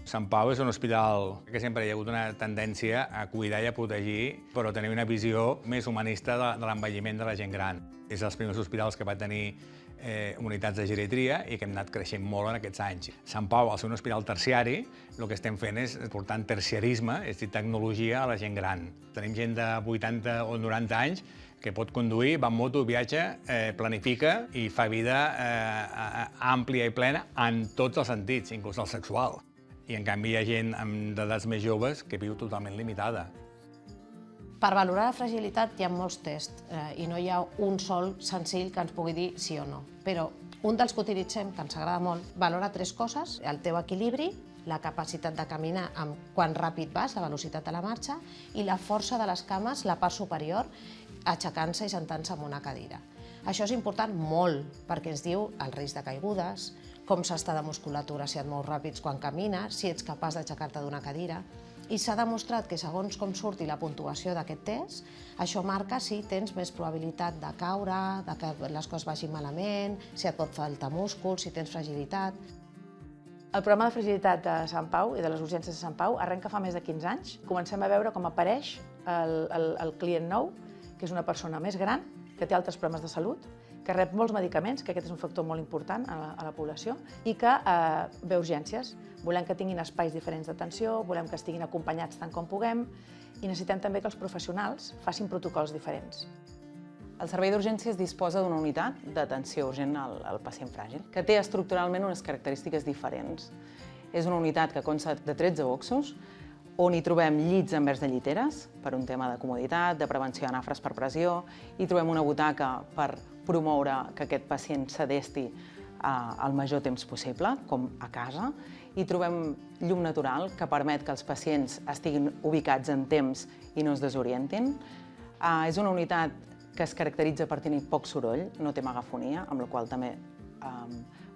Sant Pau és un hospital que sempre hi ha hagut una tendència a cuidar i a protegir, però tenir una visió més humanista de l'envelliment de la gent gran. És dels primers hospitals que va tenir unitats de geriatria i que hem anat creixent molt en aquests anys. Sant Pau, al ser un hospital terciari, el que estem fent és portar terciarisme, és a dir, tecnologia a la gent gran. Tenim gent de 80 o 90 anys que pot conduir, va en moto, viatja, planifica i fa vida àmplia i plena en tots els sentits, inclús el sexual. I en canvi hi ha gent d'edats més joves que viu totalment limitada. Per valorar la fragilitat hi ha molts tests i no hi ha un sol senzill que ens pugui dir sí o no. Però un dels que utilitzem, que ens agrada molt, valora 3 coses: el teu equilibri, la capacitat de caminar amb quan ràpid vas, la velocitat de la marxa, i la força de les cames, la part superior, aixecant-se i sentant-se en una cadira. Això és important molt, perquè ens diu el risc de caigudes, com s'està de musculatura si et mous ràpids quan camines, si ets capaç d'aixecar-te d'una cadira. I s'ha demostrat que segons com surti la puntuació d'aquest test, això marca si tens més probabilitat de caure, de que les coses vagin malament, si et pot faltar múscul, si tens fragilitat. El programa de fragilitat de Sant Pau i de les urgències de Sant Pau arrenca fa més de 15 anys. Comencem a veure com apareix el client nou, que és una persona més gran, que té altres problemes de salut, que rep molts medicaments, que aquest és un factor molt important a la població, i que ve urgències. Volem que tinguin espais diferents d'atenció, volem que estiguin acompanyats tant com puguem, i necessitem també que els professionals facin protocols diferents. El servei d'urgències disposa d'una unitat d'atenció urgent al pacient fràgil, que té estructuralment unes característiques diferents. És una unitat que consta de 13 boxos, on hi trobem llits envers de lliteres, per un tema de comoditat, de prevenció de nafres per pressió, hi trobem una butaca per promoure que aquest pacient s'adesti el major temps possible, com a casa. Hi trobem llum natural, que permet que els pacients estiguin ubicats en temps i no es desorientin. És una unitat que es caracteritza per tenir poc soroll, no té megafonia, amb la qual també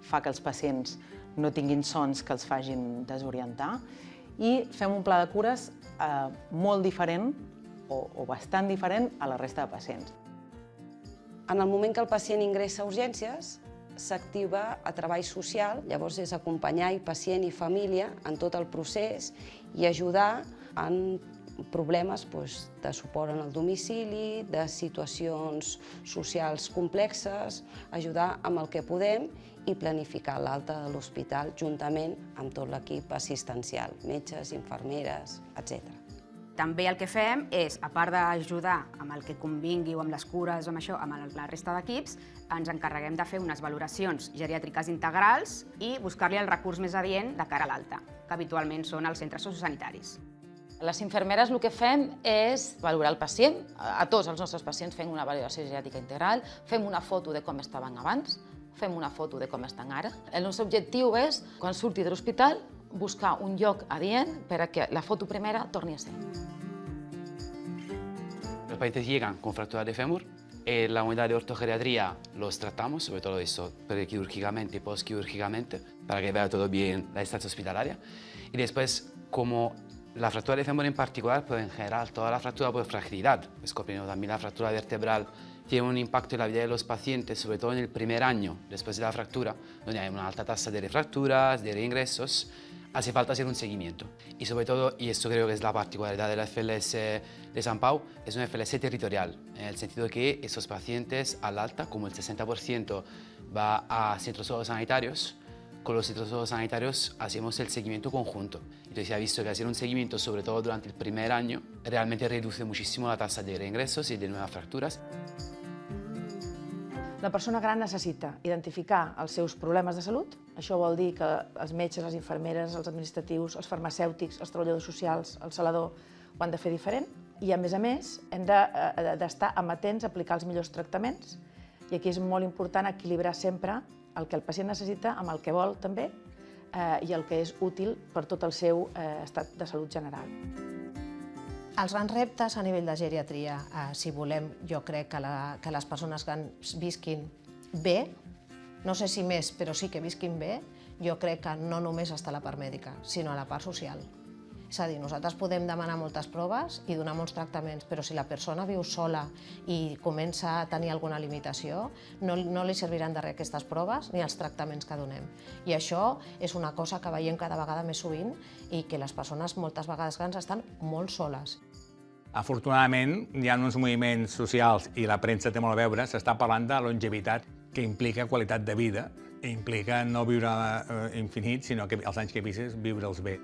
fa que els pacients no tinguin sons que els facin desorientar. I fem un pla de cures molt diferent o bastant diferent a la resta de pacients. En el moment que el pacient ingressa a urgències, s'activa a treball social, llavors és acompanyar el pacient i família en tot el procés i ajudar en problemes de suport en el domicili, de situacions socials complexes, ajudar amb el que podem i planificar l'alta de l'hospital juntament amb tot l'equip assistencial, metges, infermeres, etc. També el que fem és, a part d'ajudar amb el que convingui o amb les cures o amb això, amb la resta d'equips, ens encarreguem de fer unes valoracions geriàtriques integrals i buscar-li el recurs més adient de cara a l'alta, que habitualment són els centres sociosanitaris. Les infermeres el que fem és valorar el pacient. A tots els nostres pacients fem una valoració geriàtrica integral, fem una foto de com estaven abans, fem una foto de com estan ara. El nostre objectiu és, quan surti de l'hospital, buscar un lloc adient per a que la foto primera torni a ser. Los pacientes llegan con fractura de fémur. En la unidad de ortogeriatría los tratamos, sobre todo esto prequirúrgicamente y postquirúrgicamente, para que vea todo bien la estancia hospitalaria. Y después, como la fractura de fémur en particular, pero en general toda la fractura por fragilidad, descubriendo también la fractura vertebral, tiene un impacto en la vida de los pacientes, sobre todo en el primer año después de la fractura, donde hay una alta tasa de refracturas, de reingresos. Hace falta hacer un seguimiento. Y sobre todo, y esto creo que es la particularidad de la FLS de Sant Pau, es una FLS territorial, en el sentido que esos pacientes al alta, como el 60% va a centros sociosanitarios, con los centros sociosanitarios hacemos el seguimiento conjunto. Entonces se ha visto que hacer un seguimiento, sobre todo durante el primer año, realmente reduce muchísimo la tasa de reingresos y de nuevas fracturas. La persona gran necessita identificar els seus problemes de salut. Això vol dir que els metges, les infermeres, els administratius, els farmacèutics, els treballadors socials, el salador ho han de fer diferent. I a més, hem d'estar amatents a aplicar els millors tractaments. I aquí és molt important equilibrar sempre el que el pacient necessita amb el que vol també i el que és útil per tot el seu estat de salut general. Els grans reptes a nivell de geriatria, si volem, jo crec que les persones grans visquin bé, no sé si més, però sí que visquin bé, jo crec que no només està la part mèdica, sinó la part social. És a dir, nosaltres podem demanar moltes proves i donar molts tractaments, però si la persona viu sola i comença a tenir alguna limitació, no li serviran de res aquestes proves ni els tractaments que donem. I això és una cosa que veiem cada vegada més sovint i que les persones moltes vegades grans estan molt soles. Afortunadament, hi ha uns moviments socials i la premsa té molt a veure, s'està parlant de longevitat, que implica qualitat de vida, i implica no viure infinit, sinó que els anys que vissis, viure'ls bé.